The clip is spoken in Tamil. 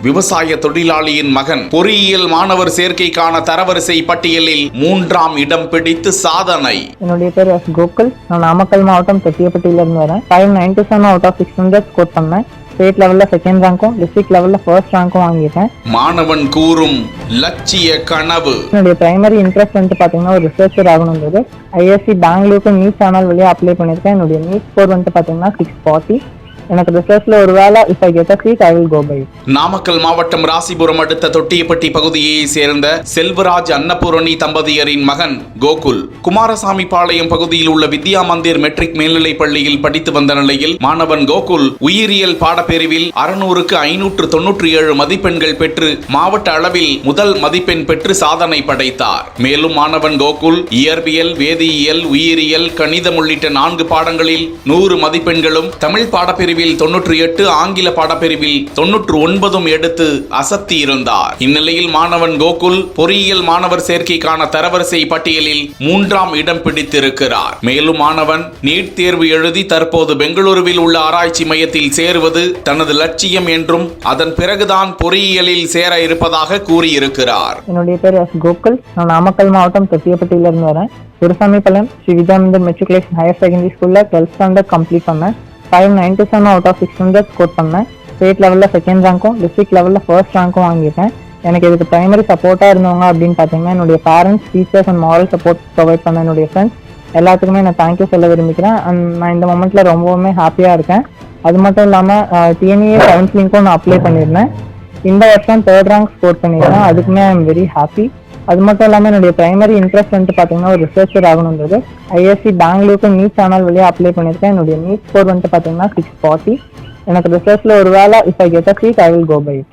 விவசாய தொழிலாளியின் மகன் பொறியியல் மாணவர் சேர்க்கைக்கான தரவரிசை பட்டியலில் 3ஆம் இடம் பிடித்து சாதனை. என்னுடைய பேர் எஸ் கோகுல். நான் நாமக்கல் மாவட்டம் தொட்டியப்பட்டியிலிருந்து வரேன். 597 out of 600 ஸ்கோர் பண்ணேன். ஸ்டேட் லெவல்ல செகண்ட் ரேங்கும் டிஸ்ட்ரிக்ட் லெவல்ல ஃபர்ஸ்ட் ரேங்கும் வாங்கிட்டேன். மாணவன் கூறும் லட்சிய கனவு. என்னுடைய பிரைமரி இன்ட்ரெஸ்ட் வந்து பாத்தீங்கன்னா ஒரு ரிசர்ச்சர் ஆகணுன்றது. ஐஎஸ்சி பெங்களூருக்கு நீட் சேனல் வழியா அப்ளை பண்ணிருக்கேன். என்னுடைய நீட் ஸ்கோர் வந்து பாத்தீங்கன்னா 640. எனக்கு ரிசர்ச்ல ஒரு வேலை if I get a seat I will go by it. Namakkal மாவட்டம் ராசிபுரம் அடுத்த தொட்டியப்பட்டி பகுதியை சேர்ந்த செல்வராஜ் அன்னபூரணி தம்பதியரின் மகன் கோகுல் குமாரசாமி பாளையம் பகுதியில் உள்ள வித்யா மந்திர் மெட்ரிக் மேல்நிலைப் பள்ளியில் படித்து வந்த நிலையில் மாணவன் கோகுல் உயிரியல் பாடப்பிரிவில் 600க்கு 597 மதிப்பெண்கள் பெற்று மாவட்ட அளவில் முதல் மதிப்பெண் பெற்று சாதனை படைத்தார். மேலும் மாணவன் கோகுல் இயற்பியல், வேதியியல், உயிரியல், கணிதம் உள்ளிட்ட 4 பாடங்களில் 100 மதிப்பெண்களும், தமிழ் பாடப்பிரிவில் 98, ஆங்கில பாடப்பிரிவில் 99 எடுத்து அசத்தி இருந்தார். இந்நிலையில் மாணவன் கோகுல் பொறியியல் மாணவர் சேர்க்கைக்கான தரவரிசை பட்டியலில் 3ஆம் இடம் பிடித்திருக்கிறார். மேலும் மாணவன் நீட் தேர்வு எழுதி தற்போது பெங்களூருவில் உள்ள ஆராய்ச்சி மையத்தில் சேருவது தனது லட்சியம் என்றும் அதன் பிறகுதான் பொறியியலில் சேர இருப்பதாக கூறியிருக்கிறார். என்னுடைய பேர் எஸ் கோகுல். நான் நாமக்கல் மாவட்டம் தொட்டியப்பட்டியிலிருந்து வரேன். Gurusamipalayam Sri Vidya Mandir matriculation higher secondary ஸ்கூல்ல 12th ஸ்டாண்டர்ட் கம்ப்ளீட் பண்ணேன். 597 out of 600 ஸ்கோர் பண்ணேன். ஸ்டேட் லெவல்ல செகண்ட் ரேங்கும் டிஸ்ட்ரிக்ட் லெவல்ல ஃபர்ஸ்ட் ரேங்கும் வாங்கிட்டேன். எனக்கு இதுக்கு பிரைமரி சப்போர்ட்டாக இருந்தவங்க அப்படின்னு பார்த்தீங்கன்னா என்னுடைய parents, teachers and moral support provide பண்ண என்னுடைய ஃப்ரெண்ட்ஸ் எல்லாத்துக்குமே நான் தேங்க்யூ சொல்ல விரும்பிக்கிறேன். அண்ட் நான் இந்த மொமெண்ட்ல ரொம்பவுமே ஹாப்பியாக இருக்கேன். அது மட்டும் இல்லாமல் டிஎன்ஏ கவுன்சிலிங்க்கும் நான் அப்ளை பண்ணியிருந்தேன். இந்த வருஷம் 3rd ரேங்க் ஸ்கோர் பண்ணியிருக்கேன். அதுக்குமே ஐ எம் வெரி ஹாப்பி. அது மட்டும் இல்லாமல் என்னுடைய பிரைமரி இன்ட்ரெஸ்ட் வந்து பார்த்தீங்கன்னா ஒரு ரிசர்ச்சர் ஆகணுன்றது. ஐஎஸ்சி பெங்களூருக்கு நீட் சேனல் வழியாக அப்ளை பண்ணியிருக்கேன். என்னுடைய நீட் ஸ்கோர் வந்து பார்த்தீங்கன்னா 640. எனக்கு ரிசர்ச்ல ஒரு வேலை if I get a seat I will go by it.